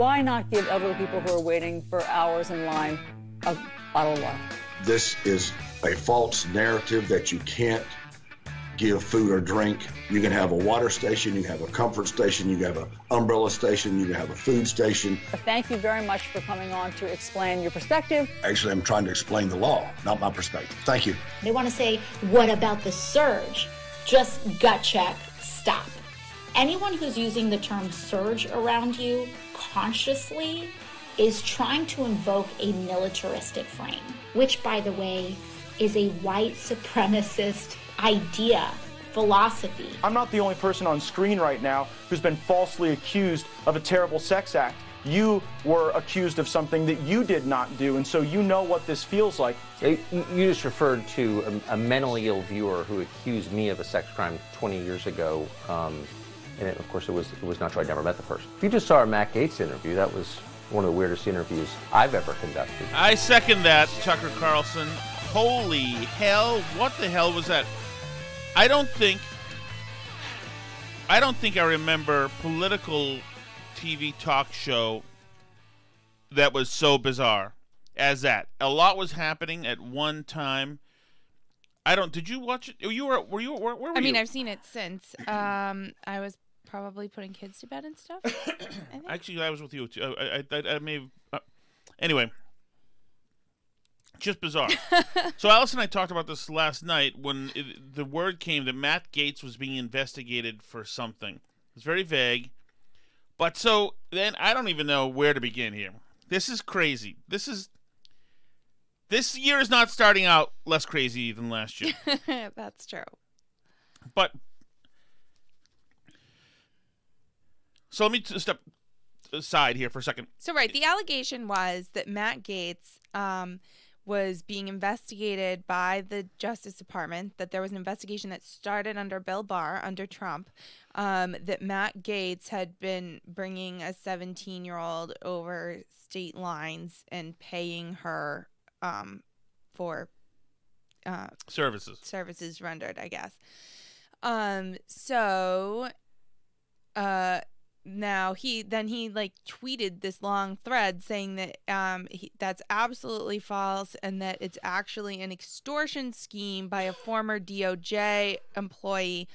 Why not give elderly people who are waiting for hours in line a bottle of water? This is a false narrative that you can't give food or drink. You can have a water station, you can have a comfort station, you can have an umbrella station, you can have a food station. Thank you very much for coming on to explain your perspective. Actually, I'm trying to explain the law, not my perspective. Thank you. They want to say, what about the surge? Just gut check, stop. Anyone who's using the term surge around you consciously is trying to invoke a militaristic frame, which, by the way, is a white supremacist idea, philosophy. I'm not the only person on screen right now who's been falsely accused of a terrible sex act. You were accused of something that you did not do, and so you know what this feels like. You just referred to a mentally ill viewer who accused me of a sex crime 20 years ago, and of course it was not true. I never met the person. If you just saw our Matt Gaetz interview, that was one of the weirdest interviews I've ever conducted. I second that, Tucker Carlson. Holy hell, what the hell was that? I don't think I remember political TV talk show that was so bizarre as that. A lot was happening at one time. Did you watch it? Where were you? I mean, I've seen it since. I was probably putting kids to bed and stuff. Actually, I was with you too. I may have, anyway. Just bizarre. So Alice and I talked about this last night when the word came that Matt Gaetz was being investigated for something. It's very vague. But so then I don't even know where to begin here. This is crazy. This year is not starting out less crazy than last year. That's true. But so let me step aside here for a second. So right, the allegation was that Matt Gaetz was being investigated by the Justice Department, that there was an investigation that started under Bill Barr, under Trump, that Matt Gaetz had been bringing a 17-year-old over state lines and paying her for services rendered, I guess. Now he tweeted this long thread saying that that's absolutely false and that it's actually an extortion scheme by a former DOJ employee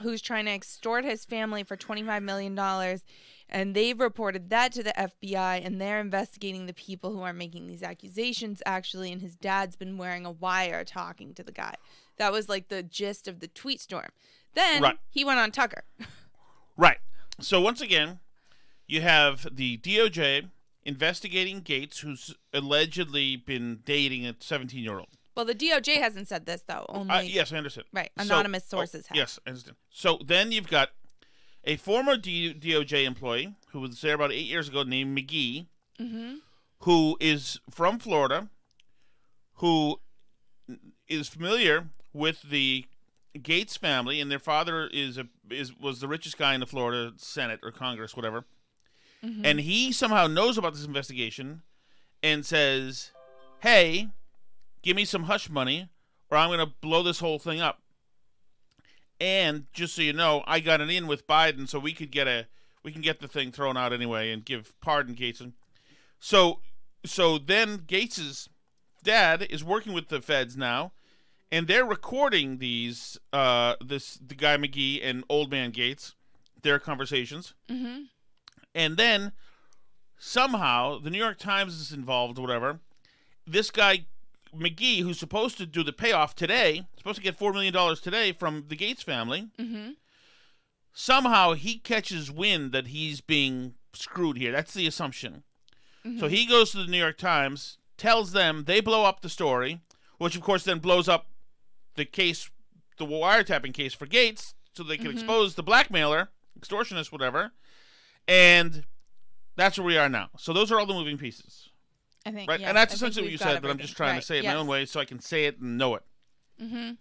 who's trying to extort his family for $25 million. And they've reported that to the FBI, and they're investigating the people who are making these accusations, actually. And his dad's been wearing a wire talking to the guy. That was like the gist of the tweet storm. Then he went on Tucker. Right. So once again, you have the DOJ investigating Gaetz, who's allegedly been dating a 17-year-old. Well, the DOJ hasn't said this, though. Only yes, I understand. Right. Anonymous sources have. Yes, I understand. So then you've got a former DOJ employee who was there about 8 years ago named McGee, who is from Florida, who is familiar with the Gaetz family, and their father was the richest guy in the Florida Senate or Congress, whatever. And he somehow knows about this investigation and says, "Hey, give me some hush money, or I'm going to blow this whole thing up. And just so you know, I got it in with Biden, so we can get the thing thrown out anyway and pardon Gaetz." So then Gaetz's dad is working with the feds now. And they're recording the guy McGee and old man Gaetz, their conversations. And then somehow the New York Times is involved or whatever. This guy McGee, who's supposed to do the payoff today, supposed to get $4 million today from the Gaetz family. Somehow he catches wind that he's being screwed here. That's the assumption. So he goes to the New York Times, tells them, they blow up the story, which of course then blows up the case, the wiretapping case for Gaetz, so they can expose the blackmailer, extortionist, whatever. And that's where we are now. So those are all the moving pieces. I think, right? Yes, and that's essentially what you said, but I'm just trying to say it my own way so I can say it and know it. Because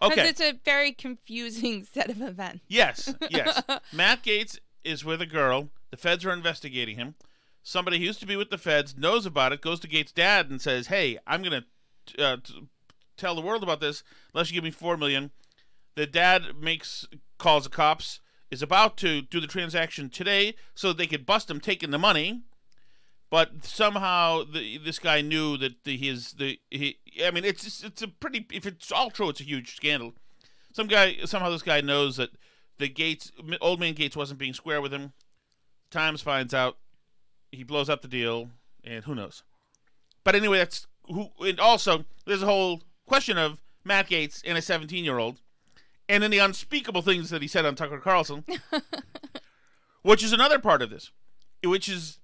Okay. it's a very confusing set of events. Yes. Matt Gaetz is with a girl. The feds are investigating him. Somebody who used to be with the feds knows about it, goes to Gaetz' dad and says, "Hey, I'm going to tell the world about this unless you give me $4 million." The dad calls the cops, is about to do the transaction today so they could bust him taking the money. But somehow this guy knew that I mean, it's a pretty, if it's all true, it's a huge scandal. Somehow this guy knows that old man Gaetz wasn't being square with him. Times finds out, he blows up the deal, and who knows. But anyway, and also there's a whole question of Matt Gaetz and a 17-year-old, and then the unspeakable things that he said on Tucker Carlson, which is another part of this, which is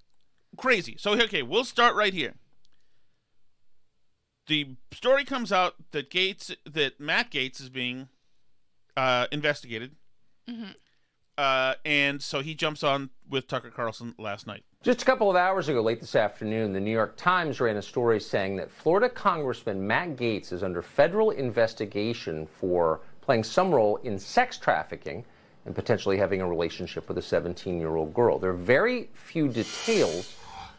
crazy. So, okay, we'll start right here. The story comes out that Matt Gaetz is being investigated. And so he jumps on with Tucker Carlson last night. Just a couple of hours ago, late this afternoon, the New York Times ran a story saying that Florida Congressman Matt Gaetz is under federal investigation for playing some role in sex trafficking and potentially having a relationship with a 17-year-old girl. There are very few details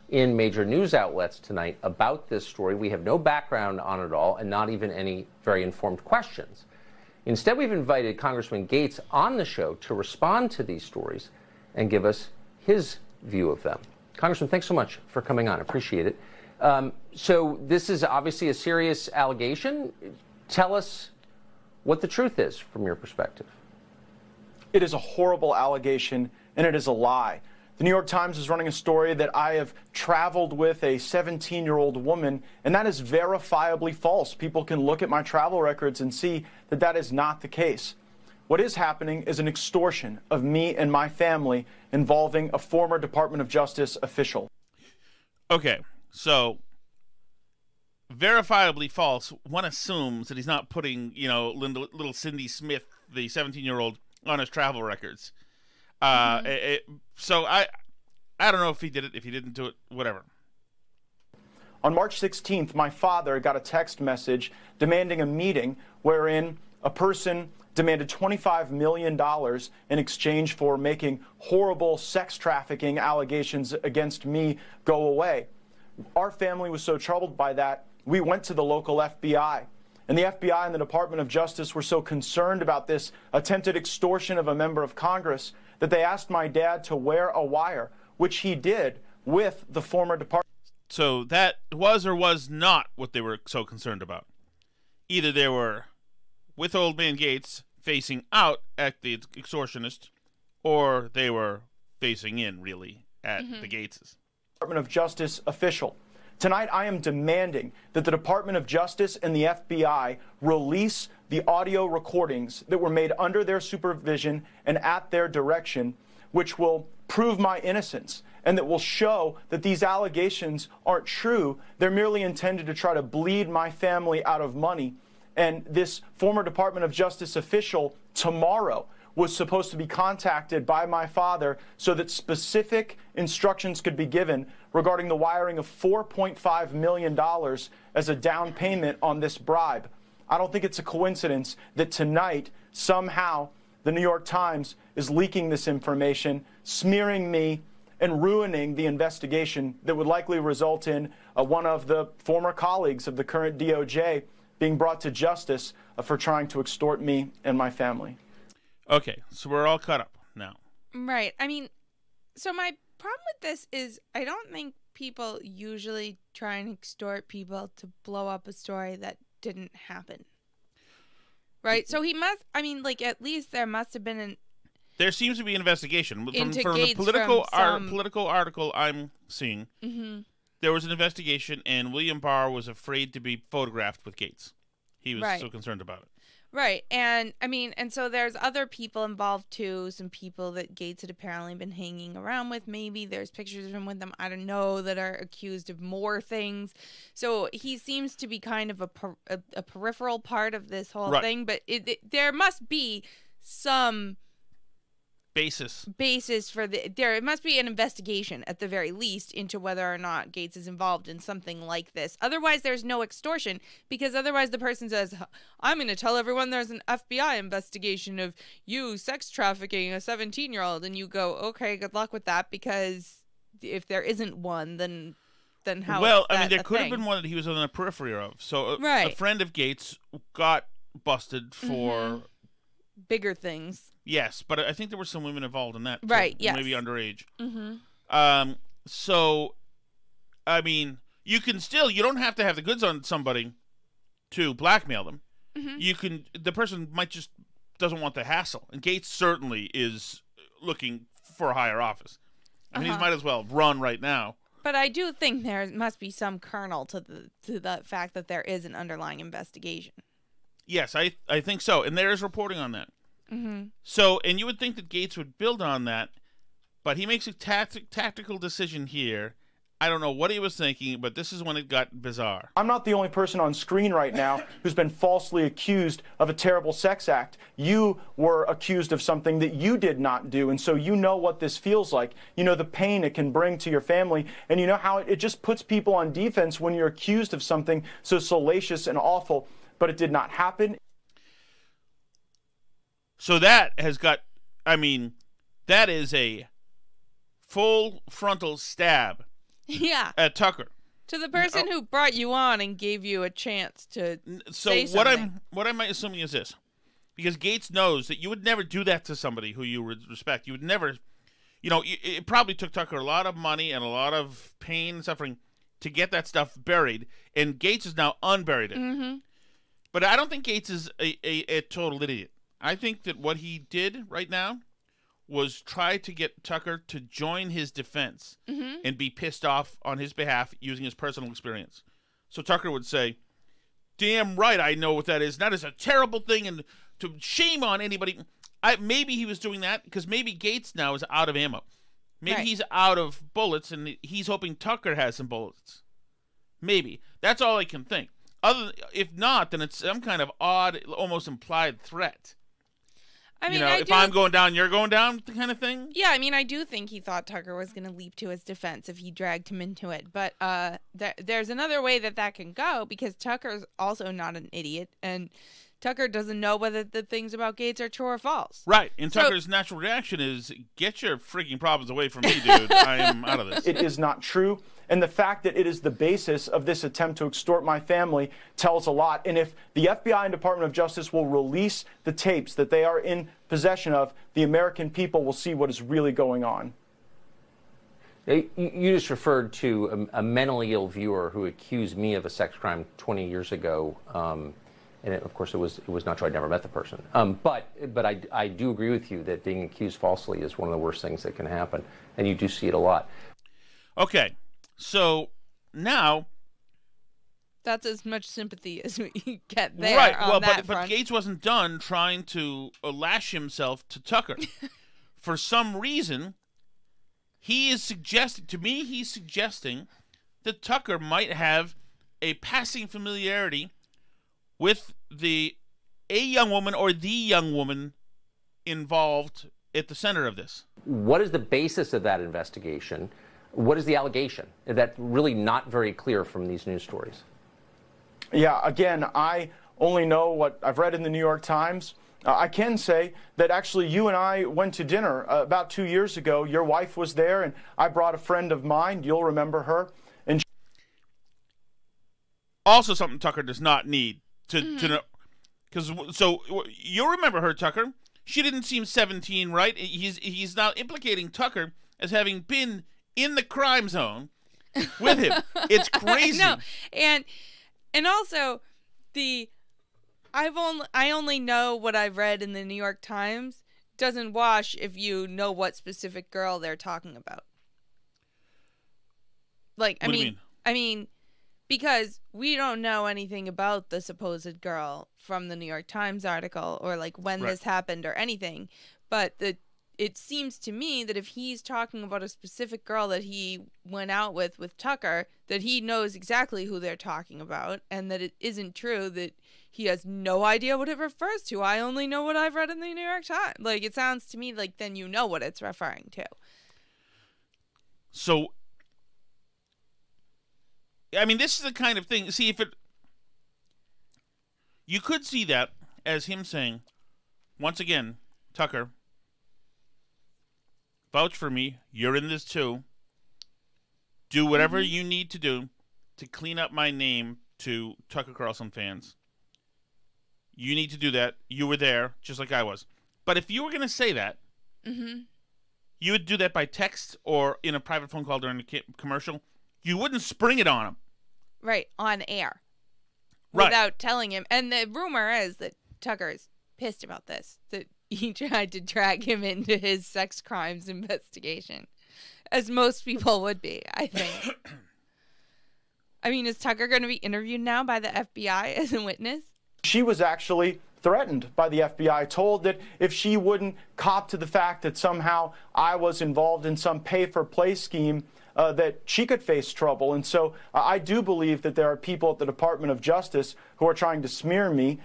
in major news outlets tonight about this story. We have no background on it all, and not even any very informed questions. Instead, we've invited Congressman Gaetz on the show to respond to these stories and give us his view of them. Congressman, thanks so much for coming on. I appreciate it. So this is obviously a serious allegation. Tell us what the truth is from your perspective. It is a horrible allegation, and it is a lie. The New York Times is running a story that I have traveled with a 17-year-old woman, and that is verifiably false. People can look at my travel records and see that that is not the case. What is happening is an extortion of me and my family involving a former Department of Justice official. Okay, so verifiably false. One assumes that he's not putting, little Cindy Smith, the 17-year-old, on his travel records. So I don't know if he did it, if he didn't do it, whatever. On March 16th, my father got a text message demanding a meeting wherein a person demanded $25 million in exchange for making horrible sex trafficking allegations against me go away. Our family was so troubled by that, we went to the local FBI. And the FBI and the Department of Justice were so concerned about this attempted extortion of a member of Congress that they asked my dad to wear a wire, which he did with the former Department. So that was or was not what they were so concerned about. Either they were with old man Gaetz facing out at the extortionist, or they were facing in, really, at the Gaetzes. Department of Justice official. Tonight, I am demanding that the Department of Justice and the FBI release the audio recordings that were made under their supervision and at their direction, which will prove my innocence and that will show that these allegations aren't true. They're merely intended to try to bleed my family out of money. And this former Department of Justice official tomorrow was supposed to be contacted by my father so that specific instructions could be given regarding the wiring of $4.5 million as a down payment on this bribe. I don't think it's a coincidence that tonight, somehow, the New York Times is leaking this information, smearing me, and ruining the investigation that would likely result in one of the former colleagues of the current DOJ being brought to justice for trying to extort me and my family. Okay, so we're all caught up now. Right. I mean, so my problem with this is I don't think people usually try and extort people to blow up a story that didn't happen. Right? So he must, I mean, like, at least there must have been There seems to be an investigation. From the Gaetz political article I'm seeing, there was an investigation, and William Barr was afraid to be photographed with Gaetz. He was so concerned about it. Right. And I mean, and so there's other people involved too, some people that Gaetz had apparently been hanging around with. Maybe there's pictures of him with them, I don't know, that are accused of more things. So he seems to be kind of a peripheral part of this whole thing, but there must be some basis for it must be an investigation at the very least into whether or not Gaetz is involved in something like this. Otherwise, there's no extortion, because otherwise the person says, I'm going to tell everyone there's an FBI investigation of you sex trafficking a 17-year-old, and you go, okay, good luck with that, because if there isn't one, then how? Well, I mean, there could have been one that he was on the periphery of. So a friend of Gaetz got busted for bigger things. Yes, but I think there were some women involved in that, too. Right, yes. Maybe underage. Mm-hmm. So, I mean, you don't have to have the goods on somebody to blackmail them. Mm-hmm. The person might just doesn't want the hassle. And Gaetz certainly is looking for a higher office. I mean, he might as well run right now. But I do think there must be some kernel to the fact that there is an underlying investigation. Yes, I think so. And there is reporting on that. Mm-hmm. So, and you would think that Gaetz would build on that, but he makes a tactical decision here. I don't know what he was thinking, but this is when it got bizarre. I'm not the only person on screen right now who's been falsely accused of a terrible sex act. You were accused of something that you did not do, and so you know what this feels like. You know the pain it can bring to your family, and you know how it just puts people on defense when you're accused of something so salacious and awful, but it did not happen. So that has got, I mean, that is a full frontal stab. Yeah. At Tucker. To the person who brought you on and gave you a chance to say something. What I'm assuming is this. Because Gaetz knows that you would never do that to somebody who you respect. You would never, it probably took Tucker a lot of money and a lot of pain and suffering to get that stuff buried. And Gaetz has now unburied it. Mm-hmm. But I don't think Gaetz is a total idiot. I think that what he did right now was try to get Tucker to join his defense and be pissed off on his behalf using his personal experience. So Tucker would say, damn right I know what that is. That is a terrible thing, and to shame on anybody. Maybe he was doing that because maybe Gaetz now is out of ammo. Maybe he's out of bullets, and he's hoping Tucker has some bullets. Maybe. That's all I can think. If not, then it's some kind of odd, almost implied threat. I mean, if I'm going down, you're going down, kind of thing. Yeah, I mean, I do think he thought Tucker was going to leap to his defense if he dragged him into it. But there's another way that can go, because Tucker's also not an idiot, and Tucker doesn't know whether the things about Gaetz are true or false. Right, and Tucker's natural reaction is, get your freaking problems away from me, dude. I am out of this. It is not true. And the fact that it is the basis of this attempt to extort my family tells a lot. And if the FBI and Department of Justice will release the tapes that they are in possession of, the American people will see what is really going on. You just referred to a mentally ill viewer who accused me of a sex crime 20 years ago. And of course, it was not true. I'd never met the person. But I do agree with you that being accused falsely is one of the worst things that can happen. And you do see it a lot. Okay. So now, that's as much sympathy as we get there. Right. Well, but Gaetz wasn't done trying to lash himself to Tucker. For some reason, he's suggesting that Tucker might have a passing familiarity with a young woman or the young woman involved at the center of this. What is the basis of that investigation? What is the allegation? That's really not very clear from these news stories. Yeah, again, I only know what I've read in the New York Times. I can say that actually you and I went to dinner about 2 years ago. Your wife was there, and I brought a friend of mine. You'll remember her. And also something Tucker does not need to know. So you'll remember her, Tucker. She didn't seem 17, right? He's now implicating Tucker as having been in the crime zone with him. It's crazy. No, and also I only know what I've read in the New York Times doesn't wash if you know what specific girl they're talking about. Like, I mean, because we don't know anything about the supposed girl from the New York Times article or like when this happened or anything, but it seems to me that if he's talking about a specific girl that he went out with Tucker, that he knows exactly who they're talking about, and that it isn't true that he has no idea what it refers to. I only know what I've read in the New York Times. Like, it sounds to me like then you know what it's referring to. So, I mean, this is the kind of thing. See, you could see that as him saying, once again, Tucker, vouch for me. You're in this too. Do whatever you need to do to clean up my name to Tucker Carlson fans. You need to do that. You were there, just like I was. But if you were going to say that, you would do that by text or in a private phone call during a commercial. You wouldn't spring it on him. Right, on air. Right. Without telling him. And the rumor is that Tucker's pissed about this, that he tried to drag him into his sex crimes investigation, as most people would be, I think. I mean, is Tucker going to be interviewed now by the FBI as a witness? She was actually threatened by the FBI, told that if she wouldn't cop to the fact that somehow I was involved in some pay-for-play scheme, that she could face trouble. And so I do believe that there are people at the Department of Justice who are trying to smear me,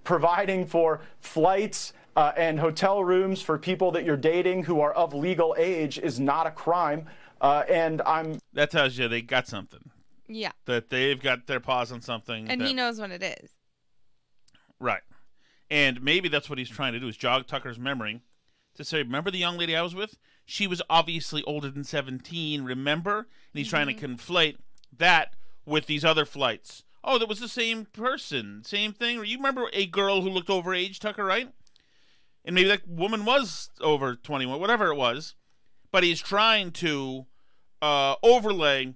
providing for flights and hotel rooms for people that you're dating who are of legal age is not a crime. That tells you they got something. Yeah. That they've got their paws on something. And he knows what it is. Right. And maybe that's what he's trying to do, is jog Tucker's memory to say, remember the young lady I was with? She was obviously older than 17, remember? And he's trying to conflate that with these other flights. Oh, that was the same person, same thing. You remember a girl who looked overage, Tucker, right? And maybe that woman was over 21, whatever it was. But he's trying to overlay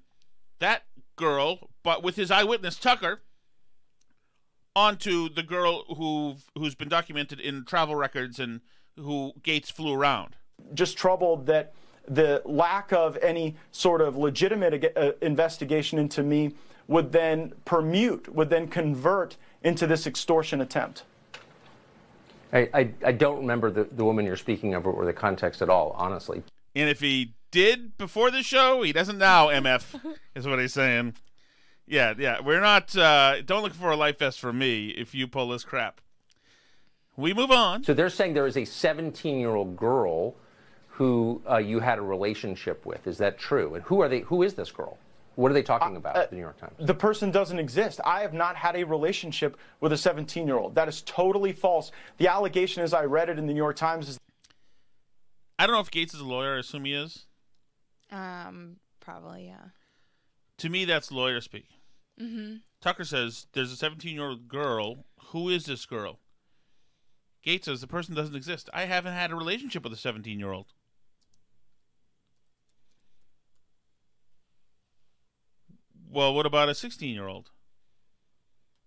that girl, but with his eyewitness, Tucker, onto the girl who's been documented in travel records and who Gaetz flew around. Just troubled that the lack of any sort of legitimate investigation into me would then convert into this extortion attempt. I don't remember the woman you're speaking of or the context at all, honestly. And if he did before the show, he doesn't now, MF, is what he's saying. Yeah, we're not, don't look for a life vest for me if you pull this crap. We move on. So they're saying there is a 17-year-old girl who you had a relationship with. Is that true? And who are they? Who is this girl? What are they talking about, the New York Times? The person doesn't exist. I have not had a relationship with a 17-year-old. That is totally false. The allegation, as I read it in the New York Times, is... I don't know if Gaetz is a lawyer. I assume he is. Probably, yeah. To me, that's lawyer speak. Mm-hmm. Tucker says, there's a 17-year-old girl. Who is this girl? Gaetz says, the person doesn't exist. I haven't had a relationship with a 17-year-old. Well, what about a 16-year-old?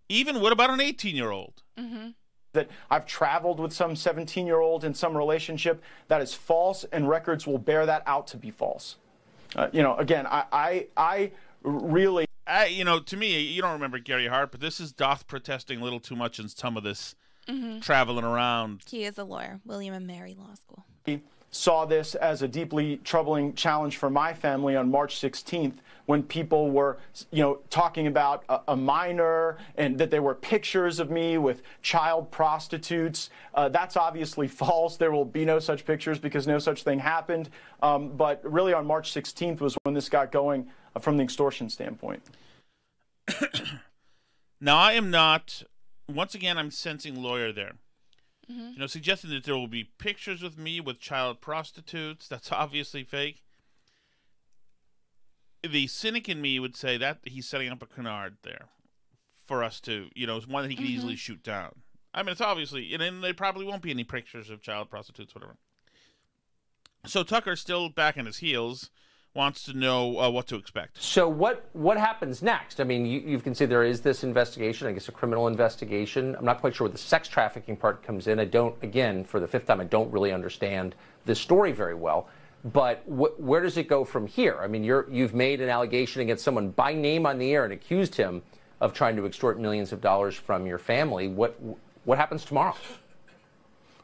Even what about an 18-year-old? Mm-hmm. That I've traveled with some 17-year-old in some relationship. That is false, and records will bear that out to be false. Again, I really... to me, you don't remember Gary Hart, but this is Doth protesting a little too much in some of this traveling around. He is a lawyer, William and Mary Law School. He saw this as a deeply troubling challenge for my family on March 16th when people were, talking about a minor and that there were pictures of me with child prostitutes. That's obviously false. There will be no such pictures because no such thing happened. But really on March 16th was when this got going from the extortion standpoint. Now, I am not, once again, I'm sensing lawyer there. Mm-hmm. Suggesting that there will be pictures with me with child prostitutes. That's obviously fake. The cynic in me would say that he's setting up a canard there for us to, one that he could easily shoot down. I mean, it's obviously, and there probably won't be any pictures of child prostitutes, whatever. So Tucker's still back on his heels, wants to know what to expect. So what happens next? I mean, you can see there is this investigation, I guess a criminal investigation. I'm not quite sure where the sex trafficking part comes in. I don't, again, for the fifth time, I don't really understand the story very well. But where does it go from here? I mean, you've made an allegation against someone by name on the air and accused him of trying to extort millions of dollars from your family. What happens tomorrow?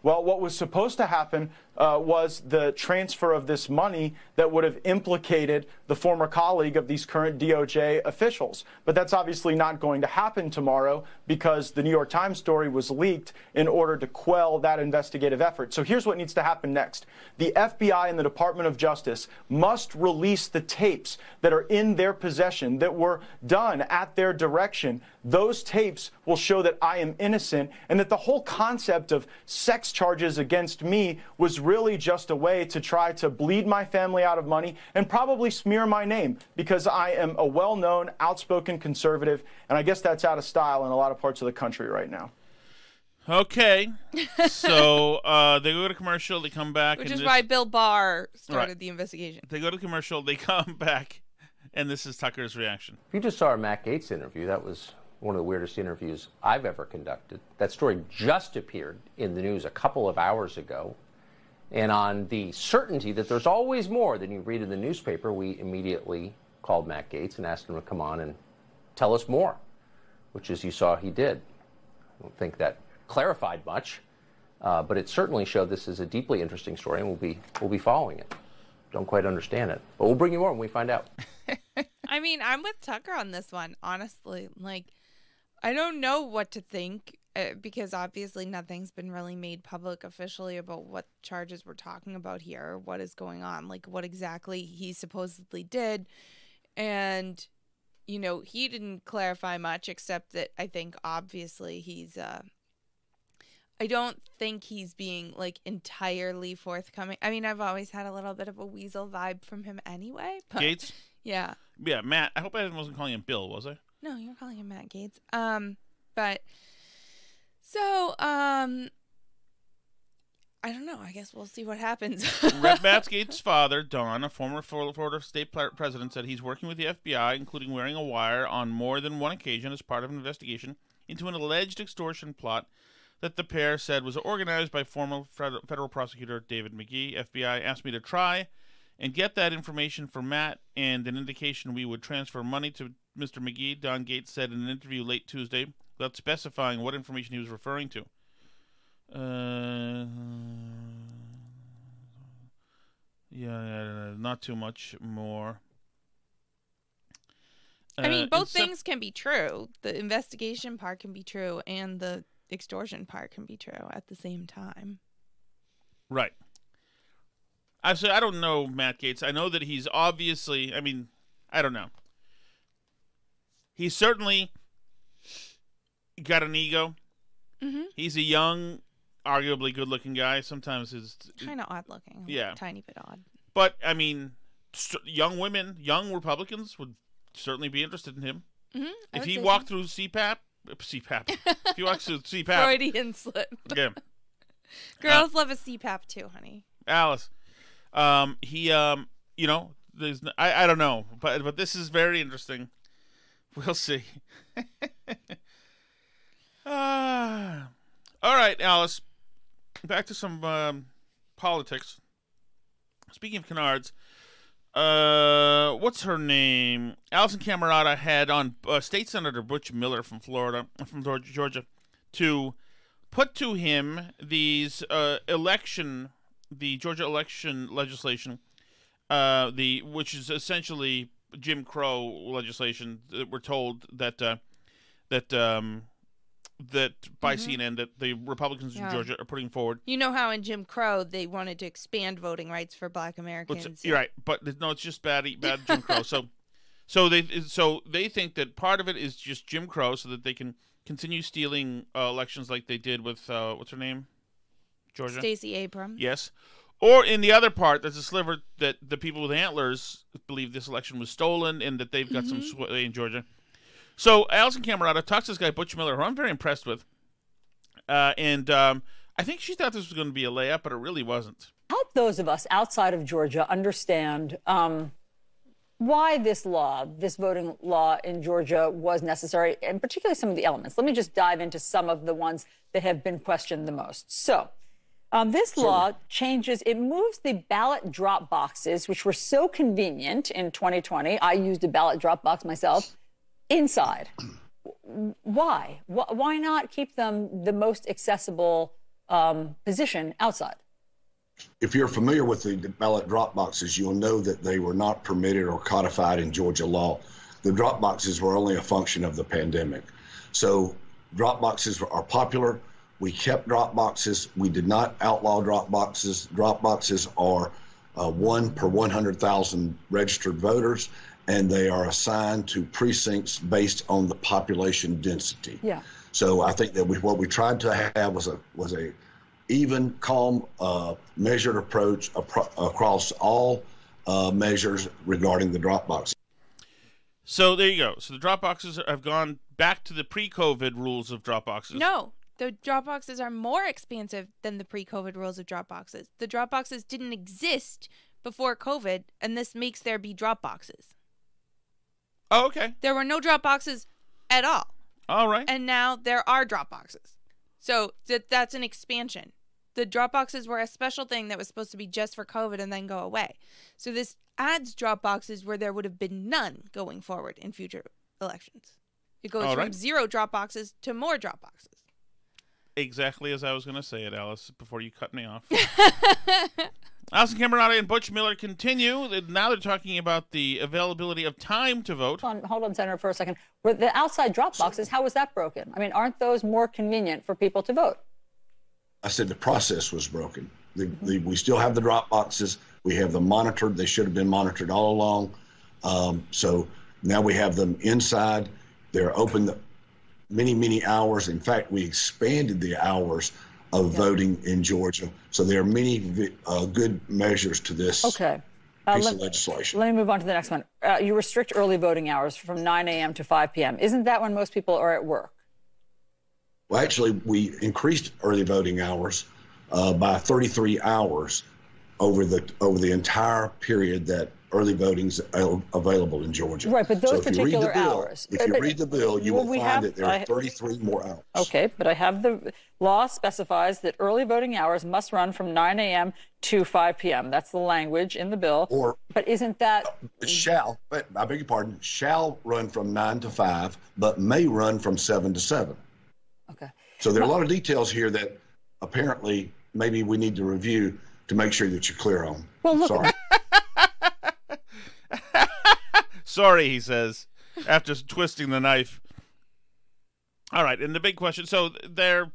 Well, what was supposed to happen was the transfer of this money that would have implicated the former colleague of these current DOJ officials. But that's obviously not going to happen tomorrow because the New York Times story was leaked in order to quell that investigative effort. So here's what needs to happen next. The FBI and the Department of Justice must release the tapes that are in their possession that were done at their direction. Those tapes will show that I am innocent and that the whole concept of sex charges against me was really just a way to try to bleed my family out of money and probably smear my name because I am a well-known, outspoken conservative, and I guess that's out of style in a lot of parts of the country right now. Okay. So they go to commercial, they come back. Which is why Bill Barr started Right. the investigation. They go to commercial, they come back, and this is Tucker's reaction. If you just saw our Matt Gaetz interview, that was one of the weirdest interviews I've ever conducted. That story just appeared in the news a couple of hours ago. And on the certainty that there's always more than you read in the newspaper, we immediately called Matt Gaetz and asked him to come on and tell us more, which, as you saw, he did. I don't think that clarified much, but it certainly showed this is a deeply interesting story, and we'll be following it. Don't quite understand it, but we'll bring you more when we find out. I mean, I'm with Tucker on this one, honestly. Like, I don't know what to think because obviously nothing's been really made public officially about what charges we're talking about here, what is going on, like what exactly he supposedly did. And, you know, he didn't clarify much except that I think obviously he's, I don't think he's being like entirely forthcoming. I mean, I've always had a little bit of a weasel vibe from him anyway. But, Gaetz? Yeah. Yeah, Matt. I hope I wasn't calling him Bill, was I? No, you were calling him Matt Gaetz. But so I don't know. I guess we'll see what happens. Matt Gaetz' father, Don, a former Florida state president, said he's working with the FBI, including wearing a wire on more than one occasion as part of an investigation into an alleged extortion plot that the pair said was organized by former federal prosecutor David McGee. FBI asked me to try and get that information from Matt and an indication we would transfer money to Mr. McGee, Don Gaetz said in an interview late Tuesday, without specifying what information he was referring to. Not too much more. I mean, both things can be true. The investigation part can be true, and the extortion part can be true at the same time. Right. I don't know Matt Gaetz. I know that he's obviously, I mean, I don't know. He's certainly got an ego. Mm-hmm. He's a young, arguably good-looking guy. Sometimes he's kind of odd-looking. Yeah. A tiny bit odd. But, I mean, young women, young Republicans would certainly be interested in him. Mm-hmm. If he walked through CPAP. If he walks through CPAP. Freudian slip. Yeah. Girls love a CPAP too, honey. Alice. He, you know, there's, I don't know, but this is very interesting. We'll see. All right, Alice. Back to some politics. Speaking of canards, what's her name? Allison Camerata had on State Senator Butch Miller from Georgia, to put to him these the Georgia election legislation, which is essentially Jim Crow legislation. That we're told that by CNN that the Republicans in Georgia are putting forward. You know how in Jim Crow they wanted to expand voting rights for Black Americans. You're right, but no, it's just bad Jim Crow. So they think that part of it is just Jim Crow, so that they can continue stealing elections like they did with what's her name, Georgia? Stacey Abrams. Yes. Or in the other part, there's a sliver that the people with antlers believe this election was stolen and that they've got some sway in Georgia. So Allison Camerata talks to this guy, Butch Miller, who I'm very impressed with. And I think she thought this was going to be a layup, but it really wasn't. Help those of us outside of Georgia understand why this voting law in Georgia was necessary, and particularly some of the elements. Let me just dive into some of the ones that have been questioned the most. So this law changes, it moves the ballot drop boxes, which were so convenient in 2020. I used a ballot drop box myself. Inside. Why? Why not keep them the most accessible position outside? If you're familiar with the ballot drop boxes, you'll know that they were not permitted or codified in Georgia law. The drop boxes were only a function of the pandemic. So drop boxes are popular. We kept drop boxes. We did not outlaw drop boxes. Drop boxes are one per 100,000 registered voters, and they are assigned to precincts based on the population density. Yeah. So I think that what we tried to have was a even, calm, measured approach across all measures regarding the drop boxes. So there you go. So the drop boxes have gone back to the pre-COVID rules of drop boxes. No, The drop boxes are more expansive than the pre-COVID rules of drop boxes. The drop boxes didn't exist before COVID, and this makes there be drop boxes. Oh, okay. There were no drop boxes at all. All right. And now there are drop boxes. So that's an expansion. The drop boxes were a special thing that was supposed to be just for COVID and then go away. So this adds drop boxes where there would have been none going forward in future elections. It goes from 0 drop boxes to more drop boxes. Exactly as I was going to say it, Alice, before you cut me off. Alison Camerata and Butch Miller continue. Now they're talking about the availability of time to vote. Hold on, Senator, for a second. With the outside drop boxes, how was that broken? I mean, aren't those more convenient for people to vote? I said the process was broken. We still have the drop boxes. We have them monitored. They should have been monitored all along. So now we have them inside. They're open many, many hours. In fact, we expanded the hours of voting in Georgia. So there are many good measures to this piece of legislation. Let me move on to the next one. You restrict early voting hours from 9 a.m. to 5 p.m. Isn't that when most people are at work? Well, actually, we increased early voting hours by 33 hours over the entire period that early voting's available in Georgia. Right, but those particular hours. If you read the bill, you will find that there are 33 more hours. Okay, but I have the law specifies that early voting hours must run from 9 a.m. to 5 p.m. That's the language in the bill. But isn't that... I beg your pardon, shall run from 9 to 5, but may run from 7 to 7. Okay. So there are a lot of details here that apparently maybe we need to review to make sure that you're clear on. Well, look. Sorry. Sorry, he says, after twisting the knife. All right, and the big question, so they're,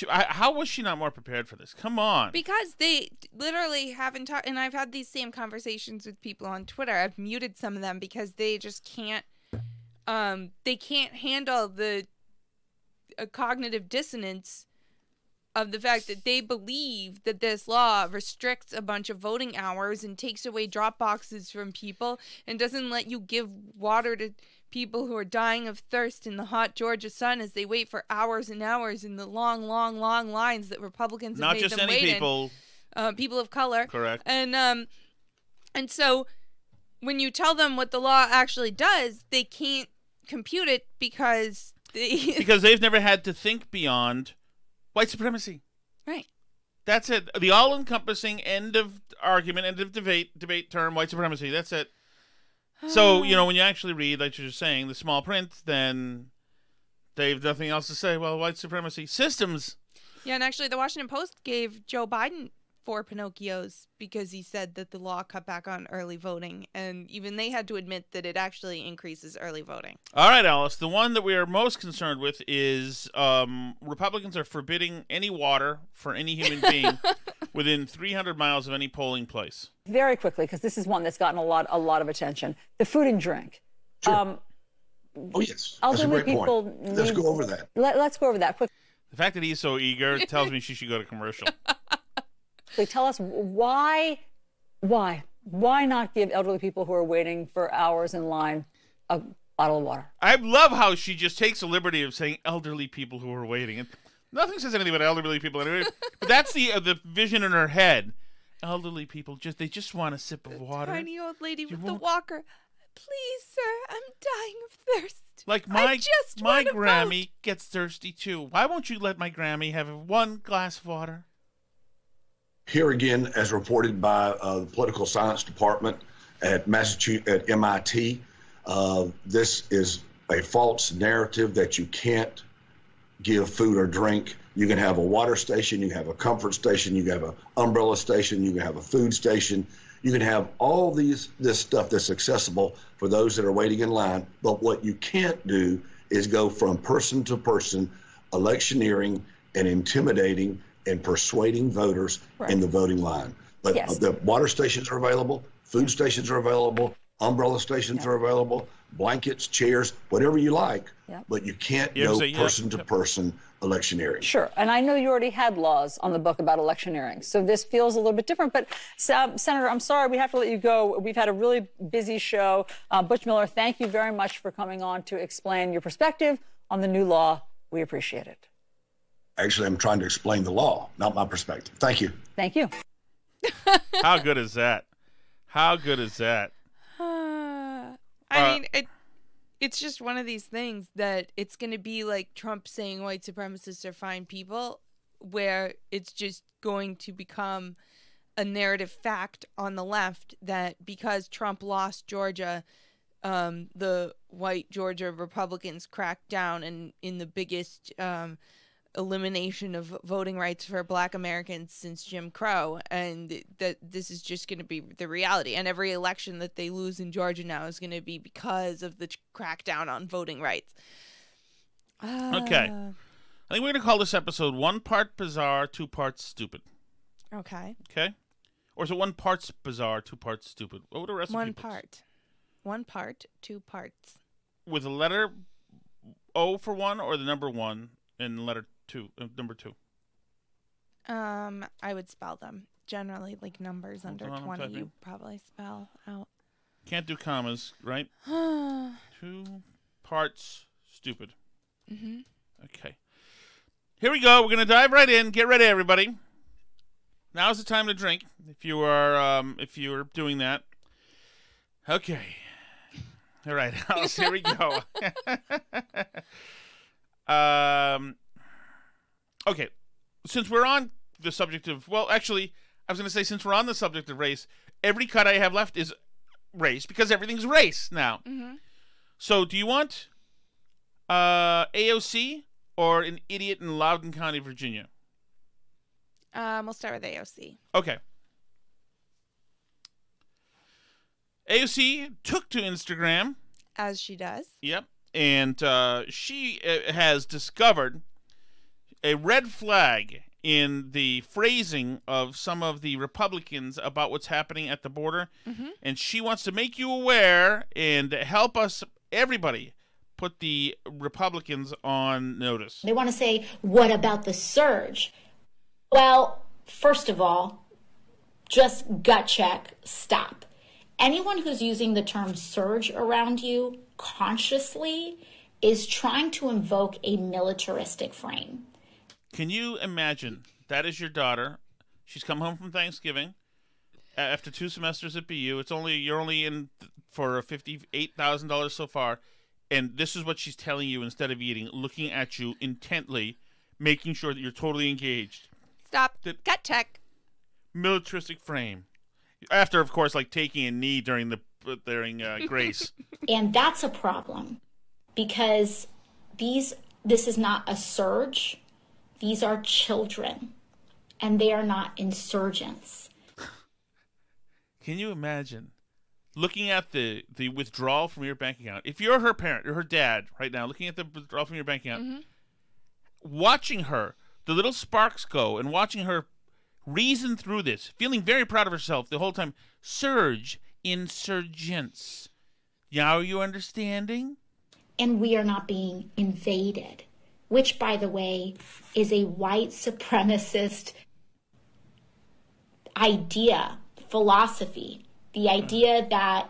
how was she not more prepared for this? Come on. Because they literally haven't talked, and I've had these same conversations with people on Twitter. I've muted some of them because they just can't, they can't handle the cognitive dissonance of the fact that they believe that this law restricts a bunch of voting hours and takes away drop boxes from people and doesn't let you give water to people who are dying of thirst in the hot Georgia sun as they wait for hours and hours in the long, long, long lines that Republicans have made them wait in. Not just any people. People of color. Correct. And so when you tell them what the law actually does, they can't compute it because they've never had to think beyond white supremacy. Right. That's it. The all-encompassing end of argument, end of debate term, white supremacy. That's it. So, when you actually read, like you're saying, the small print, then they have nothing else to say. Well, white supremacy systems. Yeah, and actually the Washington Post gave Joe Biden 4 Pinocchios because he said that the law cut back on early voting, and even they had to admit that it actually increases early voting. All right, Alice, the one that we are most concerned with is Republicans are forbidding any water for any human being within 300 miles of any polling place. Very quickly, because this is one that's gotten a lot of attention. The food and drink. Sure. Oh, yes. That's a great point. Let's go over that. Let's go over that quick. The fact that he's so eager tells me she should go to commercial. So tell us why not give elderly people who are waiting for hours in line a bottle of water? I love how she just takes the liberty of saying elderly people who are waiting. And nothing says anything about elderly people anyway. But that's the vision in her head. Elderly people they just want a sip of water. Tiny old lady with the walker. Please, sir, I'm dying of thirst. Like my Grammy gets thirsty too. Why won't you let my Grammy have 1 glass of water? Here again, as reported by the political science department at MIT, this is a false narrative that you can't give food or drink. You can have a water station, you can have a comfort station, you can have an umbrella station, you can have a food station. You can have all this stuff that's accessible for those that are waiting in line. But what you can't do is go from person to person, electioneering and intimidating and persuading voters in the voting line. But the water stations are available, food stations are available, umbrella stations are available, blankets, chairs, whatever you like. But you can't go person to person electioneering. Sure. And I know you already had laws on the book about electioneering, so this feels a little bit different. But Senator, I'm sorry, we have to let you go. We've had a really busy show. Butch Miller, thank you very much for coming on to explain your perspective on the new law We appreciate it. Actually, I'm trying to explain the law, not my perspective. Thank you. Thank you. How good is that? How good is that? I mean, it's just one of these things that it's going to be like Trump saying white supremacists are fine people, where it's just going to become a narrative fact on the left that because Trump lost Georgia, the white Georgia Republicans cracked down in the biggest elimination of voting rights for Black Americans since Jim Crow, and that this is just going to be the reality. And every election that they lose in Georgia now is going to be because of the crackdown on voting rights. Okay. I think we're going to call this episode 1 part bizarre, 2 parts stupid. Okay. Okay? Or is it 1 part's bizarre, 2 parts stupid? What would the rest of One part. 1 part, 2 parts. With a letter O for 1 or the number 1 and letter 2, number 2? I would spell them. Generally, like numbers under 20, you probably spell out. Can't do commas, right? 2 parts stupid. Mm-hmm. Okay. Here we go. We're going to dive right in. Get ready, everybody. Now's the time to drink. If you are doing that. Okay. All right, Alice, here we go. Okay. Since we're on the subject of, well, actually, I was going to say since we're on the subject of race, every cut I have left is race because everything's race now. Mm-hmm. So do you want AOC or an idiot in Loudoun County, Virginia? We'll start with AOC. Okay. AOC took to Instagram. As she does. Yep. And she has discovered a red flag in the phrasing of some of the Republicans about what's happening at the border. Mm-hmm. And she wants to make you aware and help us, everybody, put the Republicans on notice. They want to say, what about the surge? Well, first of all, just gut check, stop. Anyone who's using the term surge around you consciously is trying to invoke a militaristic frame. Can you imagine that is your daughter? She's come home from Thanksgiving after 2 semesters at BU. You're only in for $58,000 so far, and this is what she's telling you instead of eating, looking at you intently, making sure that you're totally engaged. Stop. Gut check. Militaristic frame. After, of course, like taking a knee during grace. And that's a problem because this is not a surge. These are children, and they are not insurgents. Can you imagine looking at the withdrawal from your bank account? If you're her parent or her dad right now, looking at the withdrawal from your bank account, Mm-hmm. watching her, the little sparks go, and watching her reason through this, feeling very proud of herself the whole time. Surge, insurgents. Now are you understanding? And we are not being invaded, which, by the way, is a white supremacist idea, philosophy. The idea that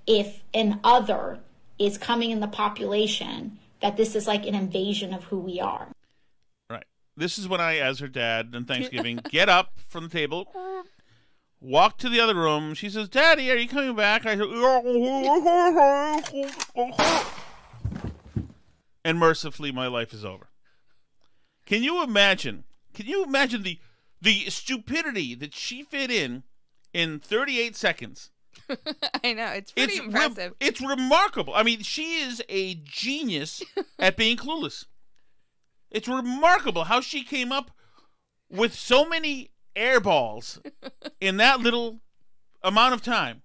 if an other is coming in the population, that this is like an invasion of who we are. Right. This is when I, as her dad on Thanksgiving, get up from the table, walk to the other room. She says, "Daddy, are you coming back?" I said, and mercifully, my life is over. Can you imagine? The stupidity that she fit in 38 seconds? I know. It's pretty impressive. It's remarkable. I mean, she is a genius at being clueless. It's remarkable how she came up with so many air balls in that little amount of time.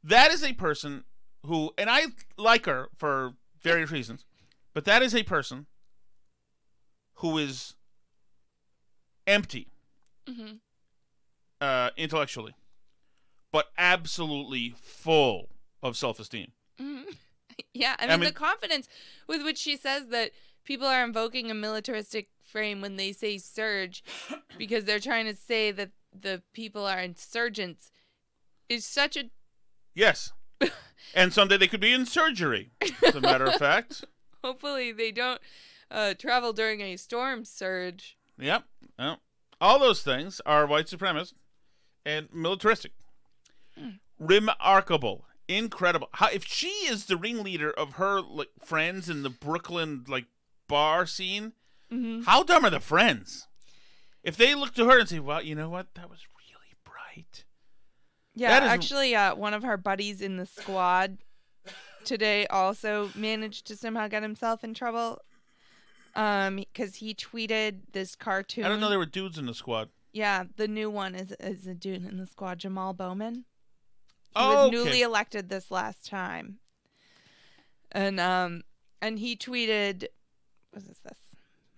That is a person who, and I like her for various reasons, but that is a person who is empty intellectually, but absolutely full of self-esteem. Mm-hmm. Yeah, I mean, the confidence with which she says that people are invoking a militaristic frame when they say surge because they're trying to say that the people are insurgents is such a... Yes. And someday they could be in surgery, as a matter of fact. Hopefully they don't travel during a storm surge. Yep. Well, all those things are white supremacist and militaristic. Remarkable. Incredible. How, if she is the ringleader of her friends in the Brooklyn bar scene, how dumb are the friends? If they look to her and say, well, you know what? That was really bright. Yeah, actually, one of her buddies in the squad today also managed to somehow get himself in trouble because he tweeted this cartoon. I don't know there were dudes in the squad. Yeah, the new one is a dude in the squad, Jamal Bowman. He was newly elected this last time. And he tweeted, what is this?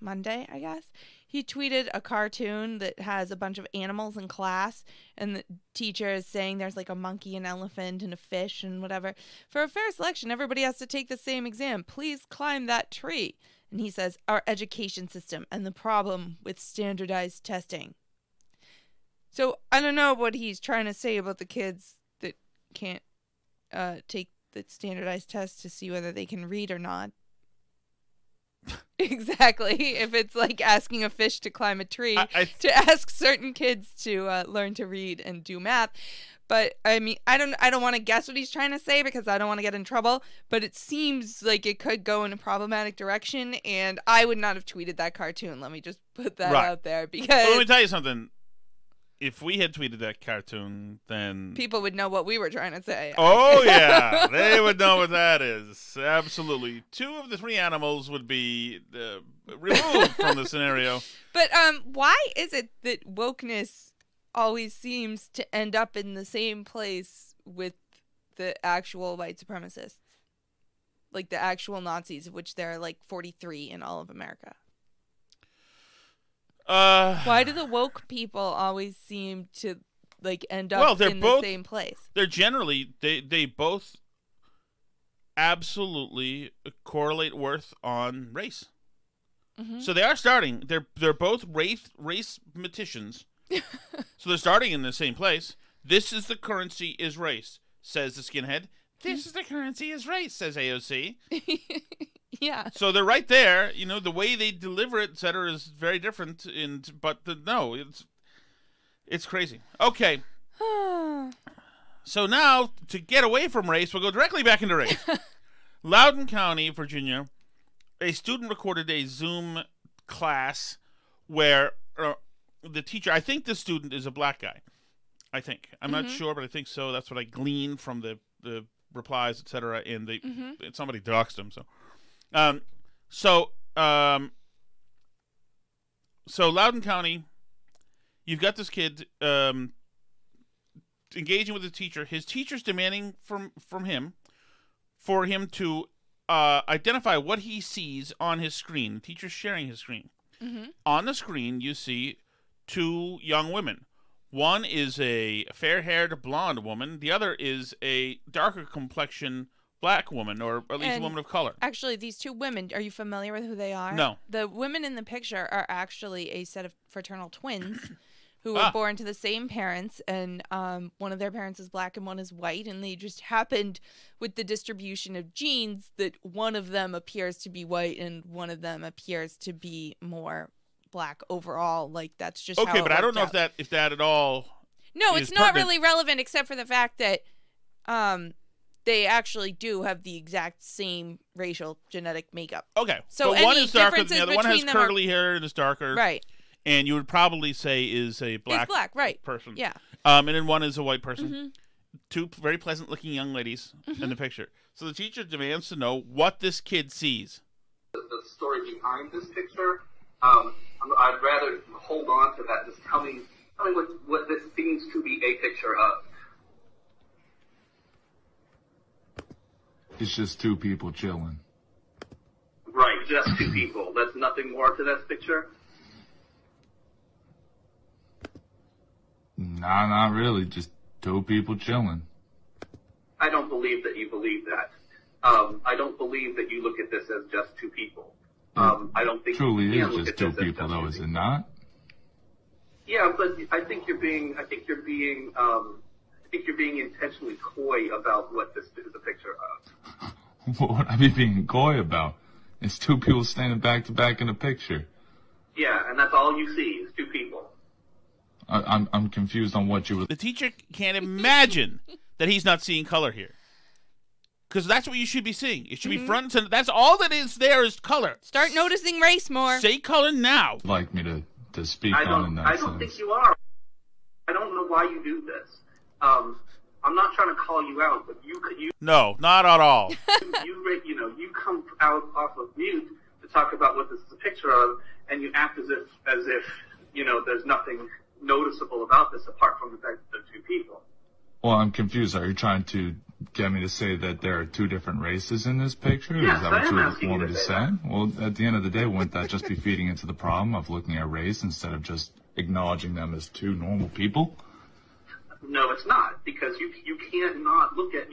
Monday, I guess. He tweeted a cartoon that has a bunch of animals in class, and the teacher is saying there's like a monkey, an elephant, and a fish, and whatever. For a fair selection, everybody has to take the same exam. Please climb that tree. And he says, our education system and the problem with standardized testing. So I don't know what he's trying to say about the kids that can't take the standardized test to see whether they can read or not. Exactly. If it's like asking a fish to climb a tree, to ask certain kids to learn to read and do math. But I mean, I don't want to guess what he's trying to say because I don't want to get in trouble. But it seems like it could go in a problematic direction, and I would not have tweeted that cartoon. Let me just put that out there because. Well, let me tell you something. If we had tweeted that cartoon, then people would know what we were trying to say. Oh yeah, they would know what that is. Absolutely, 2 of the 3 animals would be removed from the scenario. But why is it that wokeness always seems to end up in the same place with the actual white supremacists, like the actual Nazis, of which there are like 43 in all of America? Why do the woke people always seem to end up in the same place? They're generally they both absolutely correlate worth on race. Mm-hmm. So they are starting. They're both race maticians. So they're starting in the same place. This is the currency is race, says the skinhead. This is the currency is race, says AOC. Yeah. So they're right there. You know, the way they deliver it, et cetera, is very different. It's crazy. Okay. So now, to get away from race, we'll go directly back into race. Loudoun County, Virginia, a student recorded a Zoom class where the teacher, I think the student is a black guy. I think. I'm not sure, but I think so. That's what I gleaned from the replies, et cetera, and somebody doxed him, so. So Loudoun County, you've got this kid engaging with his teacher. His teacher's demanding from him for him to identify what he sees on his screen. The teacher's sharing his screen. Mm-hmm. On the screen, you see 2 young women. One is a fair-haired blonde woman. The other is a darker complexion black woman, or at least a woman of color. Actually, these 2 women, are you familiar with who they are? No. The women in the picture are actually a set of fraternal twins who were born to the same parents, and one of their parents is black and one is white, and they just happened with the distribution of genes that one of them appears to be white and one of them appears to be more black overall. Like, that's just okay, how but I don't know if that at all. No, it's not really relevant, except for the fact that they actually do have the exact same racial genetic makeup. Okay. So but one is darker than the other. One has curly hair and is darker. Right. And you would probably say is a black right. person. Yeah. And then one is a white person. Mm-hmm. 2 very pleasant looking young ladies in the picture. So the teacher demands to know what this kid sees. The story behind this picture, I'd rather hold on to that. Just tell me what this seems to be a picture of. It's just 2 people chilling. Right, just 2 people. That's nothing more to this picture? Nah, not really. Just 2 people chilling. I don't believe that you believe that. I don't believe that you look at this as just 2 people. I don't think truly you is just 2 people, though, is it not? Yeah, but I think you're being intentionally coy about what this is a picture of. What would I be being coy about? It's two people standing back to back in a picture. Yeah, and that's all you see is two people. I'm confused on what you were... The teacher can't imagine that he's not seeing color here. Because that's what you should be seeing. It should be front and center. That's all that is there is color. Start noticing race more. Say color now. Like me to speak on in that I don't think you are. I don't know why you do this. I'm not trying to call you out, but you could. No, not at all. You come out off of mute to talk about what this is a picture of, and you act as if there's nothing noticeable about this apart from the fact that they're two people. Well, I'm confused. Are you trying to get me to say that there are two different races in this picture? Yes, is that what I am you asking want you me to to say say? that. Well, at the end of the day, wouldn't that just be feeding into the problem of looking at race instead of just acknowledging them as two normal people? No, it's not, because you can't look at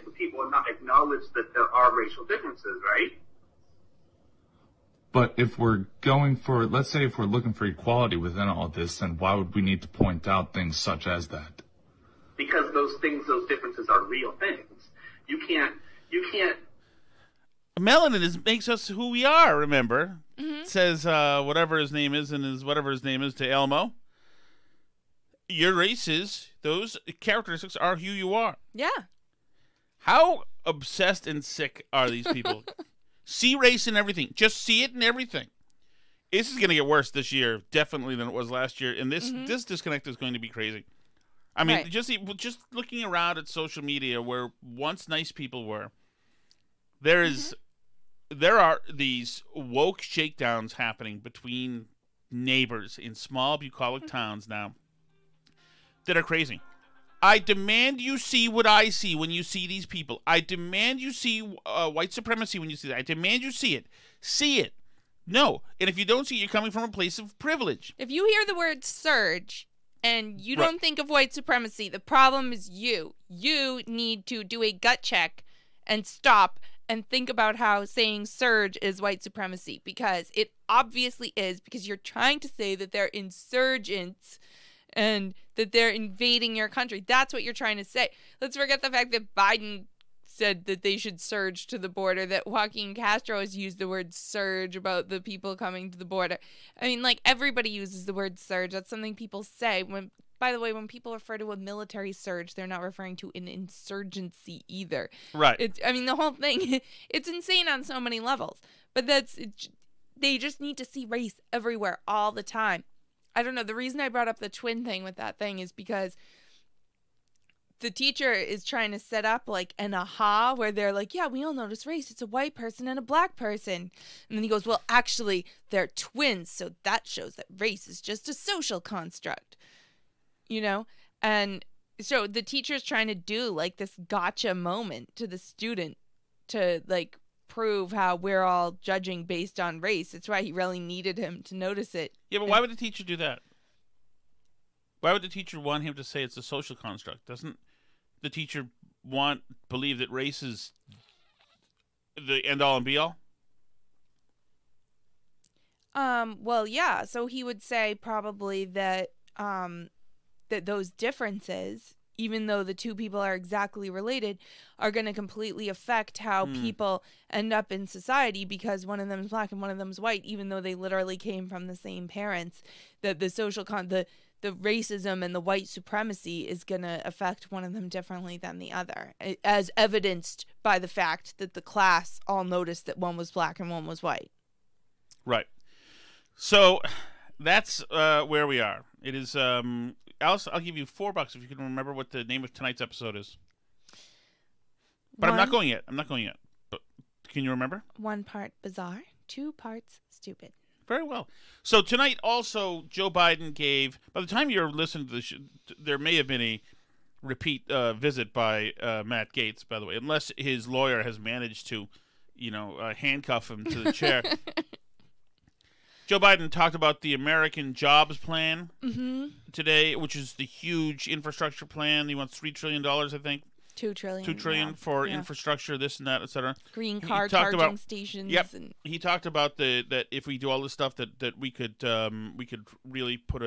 the people and not acknowledge that there are racial differences, right? But if we're going for, let's say if we're looking for equality within all this, then why would we need to point out things such as that? Because those differences are real things. You can't. Melanin makes us who we are, remember? It says whatever his name is and whatever his name is to Elmo. Your races, those characteristics are who you are. Yeah. How obsessed and sick are these people? See race in everything. Just see it in everything. This is going to get worse this year, definitely, than it was last year. And this disconnect is going to be crazy. I mean, Right. just looking around at social media where once nice people were, there are these woke shakedowns happening between neighbors in small bucolic towns now that are crazy. I demand you see what I see when you see these people. I demand you see white supremacy when you see that. I demand you see it. See it. No. And if you don't see it, you're coming from a place of privilege. If you hear the word surge and you Right. don't think of white supremacy, the problem is you. You need to do a gut check and stop and think about how saying surge is white supremacy, because it obviously is, because you're trying to say that they're insurgents and that they're invading your country. That's what you're trying to say. Let's forget the fact that Biden said that they should surge to the border, that Joaquin Castro has used the word surge about the people coming to the border. I mean, like, everybody uses the word surge. That's something people say. By the way, when people refer to a military surge, they're not referring to an insurgency either. Right. The whole thing, it's insane on so many levels. But they just need to see race everywhere all the time. I don't know. The reason I brought up the twin thing with that thing is because the teacher is trying to set up like an aha where they're like, yeah, we all notice race. It's a white person and a black person. And then he goes, well, actually, they're twins. So that shows that race is just a social construct, And so the teacher's trying to do like this gotcha moment to the student to like prove how we're all judging based on race. It's why he really needed him to notice it. Yeah, but why would the teacher do that? Why would the teacher want him to say it's a social construct? Doesn't the teacher believe that race is the end all and be all? Well, yeah. So he would say probably that that those differences, even though the two people are exactly related, are going to completely affect how people end up in society, because one of them is black and one of them is white, even though they literally came from the same parents. That the social the racism and the white supremacy is going to affect one of them differently than the other, as evidenced by the fact that the class all noticed that one was black and one was white. Right. So that's where we are. It is, Alice, I'll give you $4 if you can remember what the name of tonight's episode is. But I'm not going yet. But can you remember? 1 part bizarre, 2 parts stupid. Very well. So tonight also, Joe Biden gave, by the time you're listening to this, there may have been a repeat visit by Matt Gaetz, by the way, unless his lawyer has managed to, handcuff him to the chair. Joe Biden talked about the American Jobs Plan today, which is the huge infrastructure plan. He wants $3 trillion, I think. $2 trillion. $2 trillion for infrastructure, this and that, etc. Green car charging stations. Yep. He talked about that if we do all this stuff that we could really put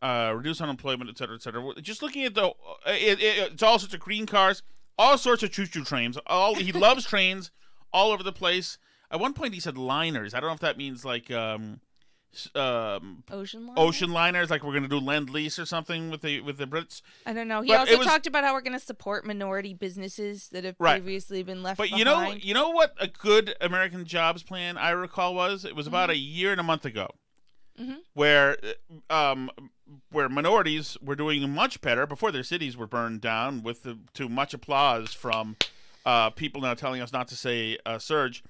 reduce unemployment, etc., etc. Just looking at it's all sorts of green cars, all sorts of choo-choo trains. He loves trains, all over the place. At one point, he said liners. I don't know if that means like ocean liners, like we're going to do Lend-Lease or something with the Brits. I don't know. He also talked about how we're going to support minority businesses that have previously been left behind. But you know what a good American jobs plan I recall was? It was about a year and a month ago, where minorities were doing much better before their cities were burned down, to much applause from people now telling us not to say surge.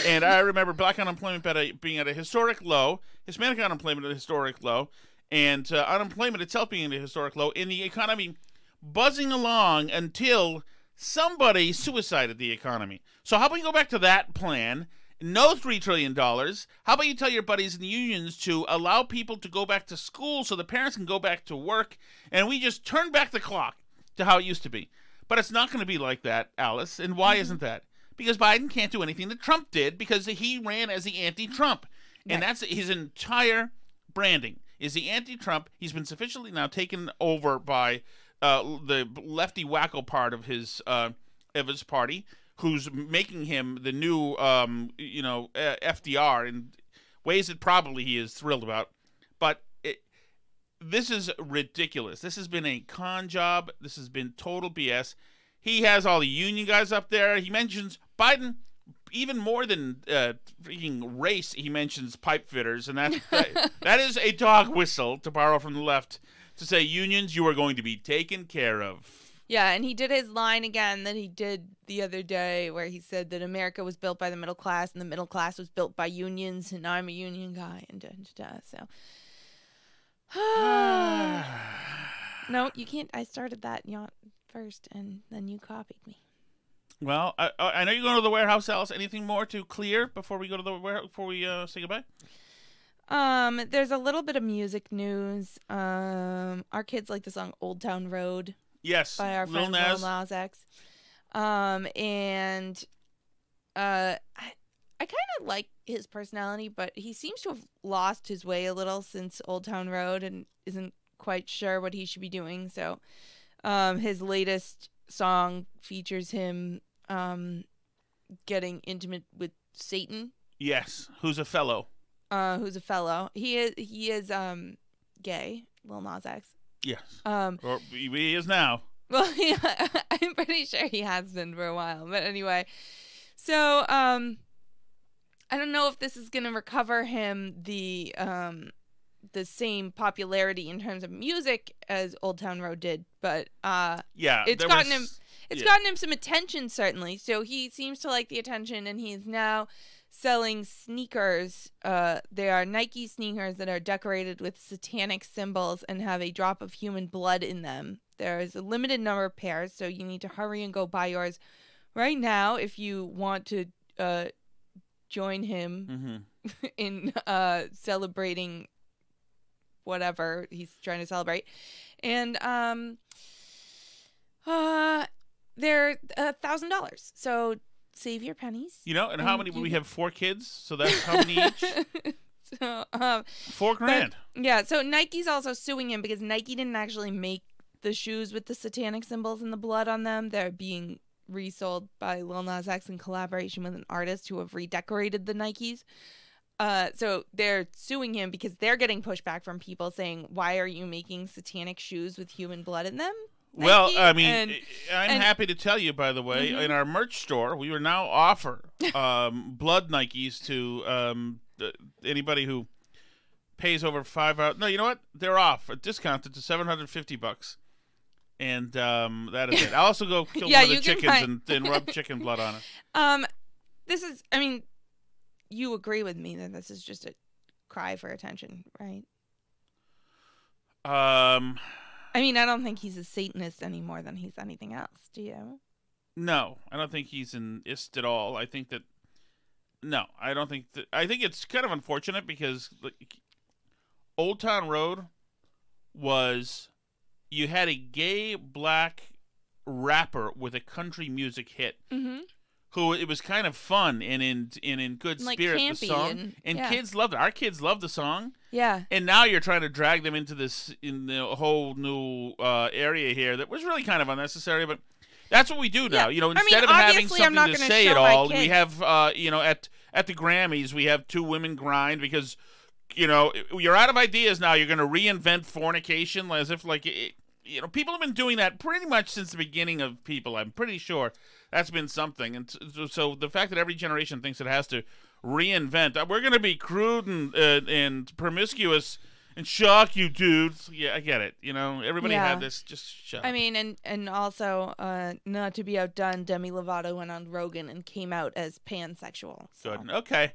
And I remember black unemployment being at a historic low, Hispanic unemployment at a historic low, and unemployment itself being at a historic low, and the economy buzzing along until somebody suicided the economy. So how about you go back to that plan? No $3 trillion. How about you tell your buddies in the unions to allow people to go back to school so the parents can go back to work, and we just turn back the clock to how it used to be. But it's not going to be like that, Alice. And why isn't that? Because Biden can't do anything that Trump did because he ran as the anti-Trump. And that's his entire branding is the anti-Trump. He's been sufficiently now taken over by the lefty wacko part of his party, who's making him the new, FDR in ways that probably he is thrilled about. But this is ridiculous. This has been a con job. This has been total BS. He has all the union guys up there. He mentions Biden even more than freaking race. He mentions pipe fitters, and that is a dog whistle, to borrow from the left, to say unions, you are going to be taken care of. Yeah, and he did his line again that he did the other day where he said that America was built by the middle class and the middle class was built by unions, and I'm a union guy, and so. No, you can't. I started that first, and then you copied me. Well, I know you're going to the warehouse, Alice. Anything more to clear before we go to the warehouse, before we say goodbye? There's a little bit of music news. Our kids like the song Old Town Road. Yes, by our friend Lil Nas X. And I kind of like his personality, but he seems to have lost his way a little since Old Town Road and isn't quite sure what he should be doing. So his latest song features him getting intimate with Satan. Yes, who's a fellow. He is gay, Lil Nas X. Yes. Or he is now. Well, yeah, I'm pretty sure he has been for a while. But anyway, so I don't know if this is going to recover him the same popularity in terms of music as Old Town Road did, but it's gotten him some attention, certainly. So he seems to like the attention, and he's now selling sneakers. They are Nike sneakers that are decorated with satanic symbols and have a drop of human blood in them. There is a limited number of pairs, so you need to hurry and go buy yours right now if you want to join him in celebrating whatever he's trying to celebrate. And they're $1,000. So save your pennies. And how many? We have 4 kids, so that's how many each? So $4,000. Yeah, so Nike's also suing him because Nike didn't actually make the shoes with the satanic symbols and the blood on them. They're being resold by Lil Nas X in collaboration with an artist who have redecorated the Nikes. So they're suing him because they're getting pushback from people saying, why are you making satanic shoes with human blood in them? Nike? Well, I mean, I'm happy to tell you, by the way, in our merch store, we will now offer blood Nikes to anybody who pays over $5. No, you know what? They're off, discounted to $750. And that is it. I'll also go kill one of the chickens and rub chicken blood on it. This is, I mean, you agree with me that this is just a cry for attention, right? I mean, I don't think he's a Satanist any more than he's anything else. Do you? No, I don't think he's an ist at all. I think that, no, I don't think that, I think it's kind of unfortunate because Old Town Road was, you had a gay black rapper with a country music hit. Who it was kind of fun and in good spirit, campy, the song, and kids loved it. Our kids loved the song. Yeah. And now you're trying to drag them into this in the whole new area here that was really kind of unnecessary. But That's what we do now. Yeah. Instead of having obviously, I'm something not to gonna say show at my all, we kids. have, at the Grammys, we have two women grind because, you're out of ideas now. You're going to reinvent fornication as if, people have been doing that pretty much since the beginning of people. I'm pretty sure that's been something. And so the fact that every generation thinks it has to reinvent, we're going to be crude and promiscuous and shock you dudes. Yeah, I get it. Everybody had this. Just shut up. I mean, and also, not to be outdone, Demi Lovato went on Rogan and came out as pansexual. So. Good. Okay.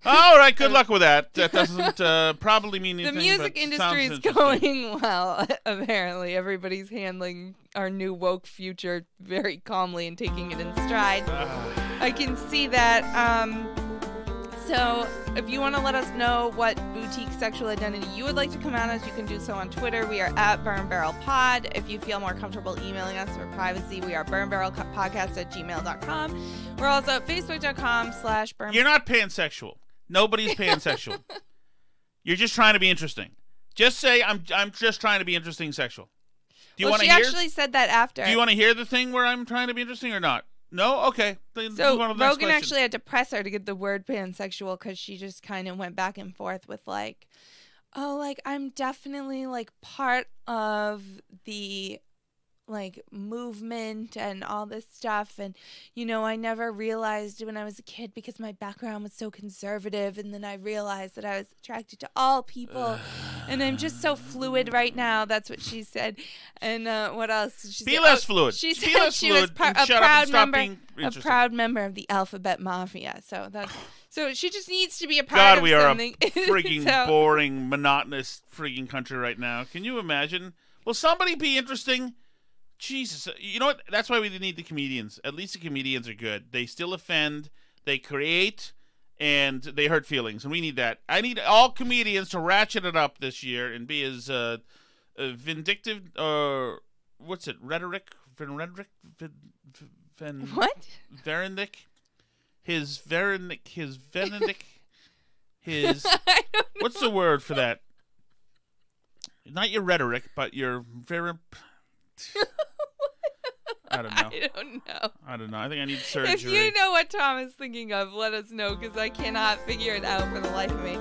All right. Good luck with that. That doesn't probably mean anything. The music but industry is going well. Apparently, everybody's handling our new woke future very calmly and taking it in stride. I can see that. So if you want to let us know what boutique sexual identity you would like to come out as, you can do so on Twitter. We are at Burn Barrel Pod. If you feel more comfortable emailing us for privacy, we are burnbarrelpodcast@gmail.com. We're also at facebook.com/burn. You're not pansexual. Nobody's pansexual. You're just trying to be interesting. Just say, I'm just trying to be interesting sexual. Do you want to hear? She actually said that after. Do you want to hear the thing where I'm trying to be interesting or not? No? Okay. So Rogan actually had to press her to get the word pansexual because she just kind of went back and forth with I'm definitely part of the movement and all this stuff, and I never realized when I was a kid because my background was so conservative, and then I realized that I was attracted to all people, and I'm just so fluid right now. That's what she said. And what else? Be less fluid. She Be said less she fluid was and shut up and stop being a interesting. proud member of the Alphabet Mafia. So that's so she just needs to be a part God, of we are something. a freaking boring, monotonous freaking country right now. Can you imagine? Will somebody be interesting? Jesus, you know what? That's why we need the comedians. At least the comedians are good. They still offend, they create, and they hurt feelings, and we need that. I need all comedians to ratchet it up this year and be as vindictive, or what's it? Rhetoric? What? Verendic? His what's the word for that? Not your rhetoric, but your I don't know. I don't know. I think I need surgery. If you know what Tom is thinking of, let us know, because I cannot figure it out for the life of me.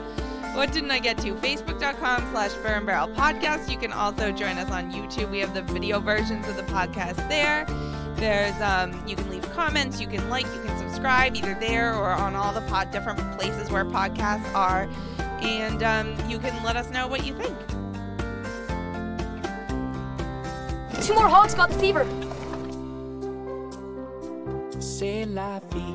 What didn't I get to? Facebook.com/Burn Barrel Podcast. You can also join us on YouTube. We have the video versions of the podcast there. There's you can leave comments, you can like, you can subscribe either there or on all the different places where podcasts are, and you can let us know what you think. 2 more hogs got the fever. C'est la vie.